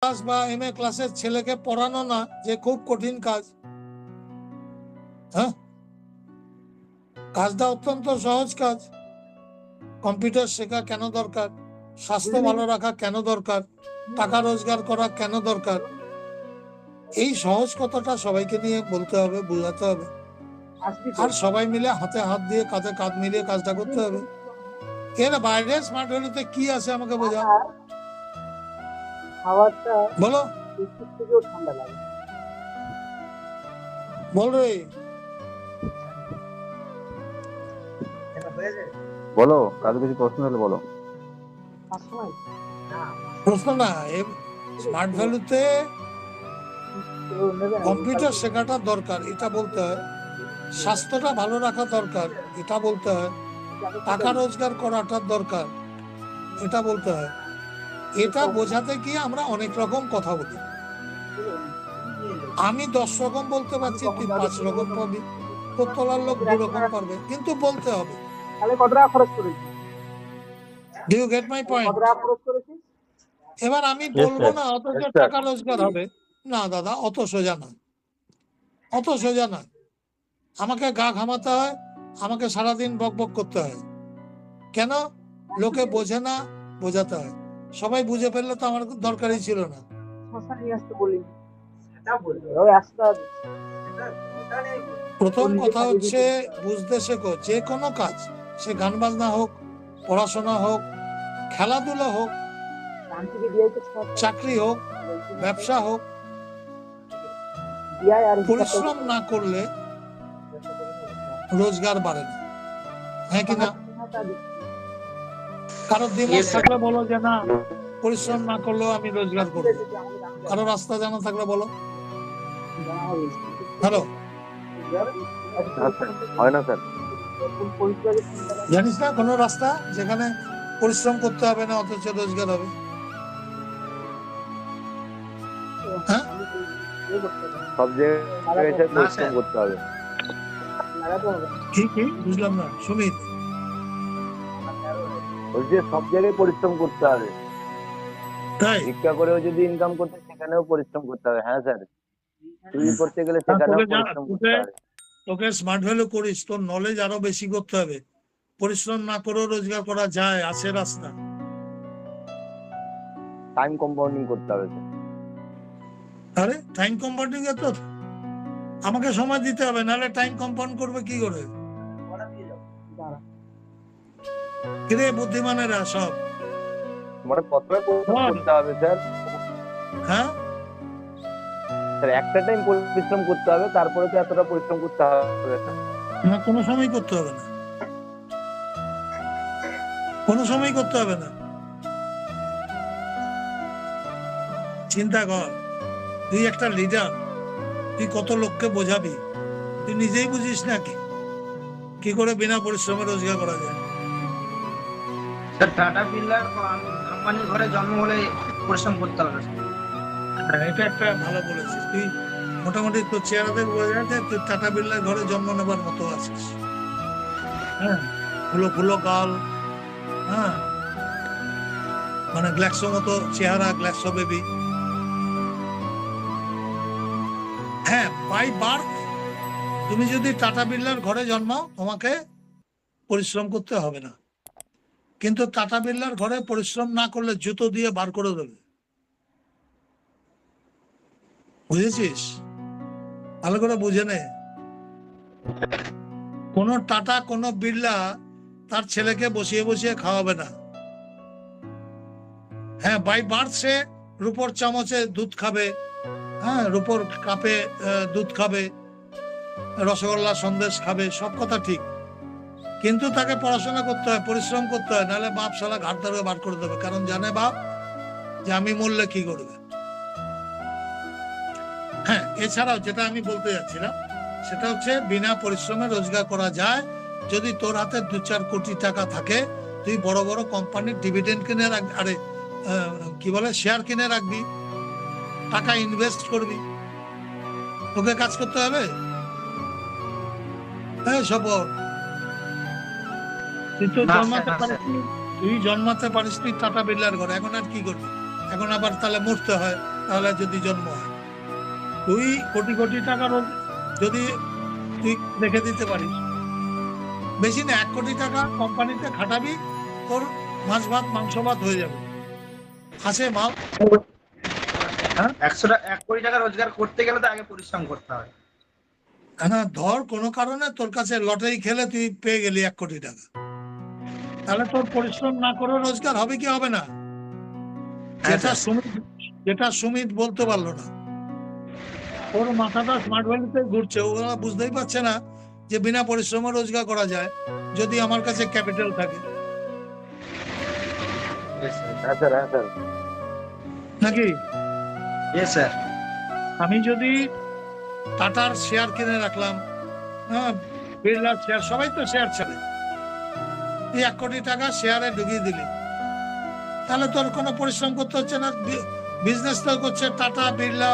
Class বা MA ক্লাসের ছেলেকে পড়ানো না যে খুব কঠিন কাজ। হ্যাঁ, কাজটা অত্যন্ত সহজ কাজ। কম্পিউটার শেখা কেন দরকার, স্বাস্থ্য ভালো রাখা কেন দরকার, টাকা রোজগার করা কেন দরকার, এই সহজ কথাটা সবাইকে নিয়ে বলতে হবে, বোঝাতে হবে, আর সবাই মিলে হাতে হাত দিয়ে কাঁধে কাঁধ মিলিয়ে কাজটা করতে হবে। এর বাইরে স্মার্ট ভ্যালুতে কি আছে আমাকে বোঝা, বলো বল রে, বলো। কারো কিছু প্রশ্ন হলে বলো। প্রশ্ন না, স্মার্ট ভ্যালুতে কম্পিউটার শেখাটা দরকার এটা বলতে হয়, স্বাস্থ্যটা ভালো রাখা দরকার এটা বলতে হয়, টাকা রোজগার করাটা দরকার এটা বলতে হয়। এটা বোঝাতে গিয়ে আমরা অনেক রকম কথা বলি। আমি 10 রকম বলতে পারছি, তুই 5 রকম পাবি, তোর তলার লোক 2 রকম পারবে, কিন্তু বলতে হবে। Do you get my point? এবার আমি বলবো না অথচ টাকা রোজগার হবে, না দাদা, অত সোজা না, অত সোজা না। আমাকে গা ঘামাতে হয়, আমাকে সারাদিন বক বক করতে হয়। কেন? লোকে বোঝে না, বোঝাতে হয়। সবাই বুঝে ফেললে তো আমার দরকারই ছিল না। প্রথম কথা হচ্ছে বুঝতে শেখো, যে কোনো কাজ, সে গান বাজনা হোক, পড়াশোনা হোক, খেলাধুলা হোক, চাকরি হোক, ব্যবসা হোক, পরিশ্রম না করলে রোজগার বাড়ে না। হ্যাঁ কিনা? কারোর দিমাগ থাকলে বলো যে না, পরিশ্রম না করলেও আমি রোজগার করবো। কারো রাস্তা জানা থাকলে বলো। হ্যালো, হয় না স্যার? জানিস না কোনো রাস্তা যেখানে পরিশ্রম করতে হবে না অথচ রোজগার হবে? হ্যাঁ, সব জায়গায় পরিশ্রম করতে হবে। কি কি বুঝলাম না সুমিত। বলছি সব জায়গায় পরিশ্রম করতে হবে, তাই ভিক্ষা করেও যদি ইনকাম করতে সেখানেও পরিশ্রম করতে হবে। হ্যাঁ স্যার, চুরি করতে গেলে সেখানেও পরিশ্রম করতে হবে। তোকে স্মার্ট ভ্যালু করিস, তোর নলেজ আরো বেশি করতে হবে। পরিশ্রম না করেও রোজগার করা যায়, আছে রাস্তা। টাইম কম্পাউন্ডিং করতে হবে স্যার। আরে টাইম কম্পাউন্ডিং এ তো আমাকে সময় দিতে হবে, নাহলে টাইম কম্পাউন্ড করবে কি করে? কিরে বুদ্ধিমানেরা সব, মানে প্রথমে পরিশ্রম করতে হবে স্যার। হ্যাঁ স্যার একটা টাইম পরিশ্রম করতে হবে, তারপরে তো এতটা পরিশ্রম করতে হবে না, কোনো সময় করতে হবে না, কোনো সময় করতে হবে না। চিন্তা কর, তুই একটা লিডার, তুই কত লোককে বোঝাবি, তুই নিজেই বুঝিস নাকি কি করে বিনা পরিশ্রমে রোজগার করা যায়? টাটা বিড়লার আম্বানির ঘরে জন্ম হলে পরিশ্রম করতে হবে। এটা একটা ভালো বলেছিস তুই, মোটামুটি তোর চেহারা দেখে বোঝা যাচ্ছে তুই টাটা বিড়লার ঘরে জন্ম নেবার মতো আছিস। হ্যাঁ, ফুলো ফুলো গাল, হ্যাঁ, মানে গ্ল্যাক্সো মতো চেহারা, গ্ল্যাক্সো বেবি। হ্যাঁ, বাই বার্থ তুমি যদি টাটা বিড়লার ঘরে জন্মাও তোমাকে পরিশ্রম করতে হবে না, কিন্তু টাটা বিড়লার ঘরে পরিশ্রম না করলে জুতো দিয়ে বার করে দেবে। বুঝেছিস? ভালো করে বুঝে নে। কোন টাটা কোন বিড়লা তার ছেলেকে বসিয়ে বসিয়ে খাওয়াবে না। হ্যাঁ, বাই বার্থ সে রূপোর চামচে দুধ খাবে, হ্যাঁ, রূপোর কাপে দুধ খাবে, রসগোল্লা সন্দেশ খাবে, সব কথা ঠিক, কিন্তু তাকে পড়াশোনা করতে হয়, পরিশ্রম করতে হয়, নাহলে বাপ শালা ঘাট ধরে বার করে দেবে। কারণ জানে বাপ যে আমি মরলে কি করবে। হ্যাঁ, এছাড়াও যেটা আমি বলতে যাচ্ছিলাম সেটা হচ্ছে বিনা পরিশ্রমে রোজগার করা যায়। যদি তোর হাতে 2-4 কোটি টাকা থাকে, তুই বড় বড় কোম্পানির ডিভিডেন্ড কিনে রাখবি, আরে কি বলে, শেয়ার কিনে রাখবি, টাকা ইনভেস্ট করবি। তোকে কাজ করতে হবে? হ্যাঁ, সব তুই তো জন্মাতে পারিস, তুই জন্মাতে পারিস টাটা বিড়লার ঘরে, এখন আর কি করবি? এখন আবার তাহলে মরতে হয়, তাহলে যদি জন্ম হয়। তুই কোটি কোটি টাকার যদি তুই রেখে দিতে পারিস, বেশি না 1 কোটি টাকা কোম্পানিতে খাটাবি, তোর মাছ ভাত মাংস ভাত হয়ে যাবে, হাসে মাল। 1 কোটি টাকা রোজগার করতে গেলে তো আগে পরিশ্রম করতে হয়। হ্যাঁ, ধর কোনো কারণে তোর কাছে লটারি খেলে তুই পেয়ে গেলি 1 কোটি টাকা, তাহলে তোর পরিশ্রম না করে রোজগার হবে কি হবে না? যেটা সুমিত বলতে পারলো না, ওর মাথাটা স্মার্ট ভ্যালিতে ঘুরছে, ওরা বুঝতেই পারছে না যে বিনা পরিশ্রমে রোজগার করা যায় যদি আমার কাছে ক্যাপিটাল থাকে, হ্যাঁ স্যার, হ্যাঁ স্যার। নাকি? স্যার আমি যদি টাটার শেয়ার কিনে রাখলাম, হ্যাঁ, বিড়লার শেয়ার, সবাই তো শেয়ার ছাড়ে, তুই 1 কোটি টাকা শেয়ারে ঢুকিয়ে দিলি, তাহলে তোর কোনো পরিশ্রম করতে হচ্ছে না, বিজনেস তো করছে টাটা, বিড়লা,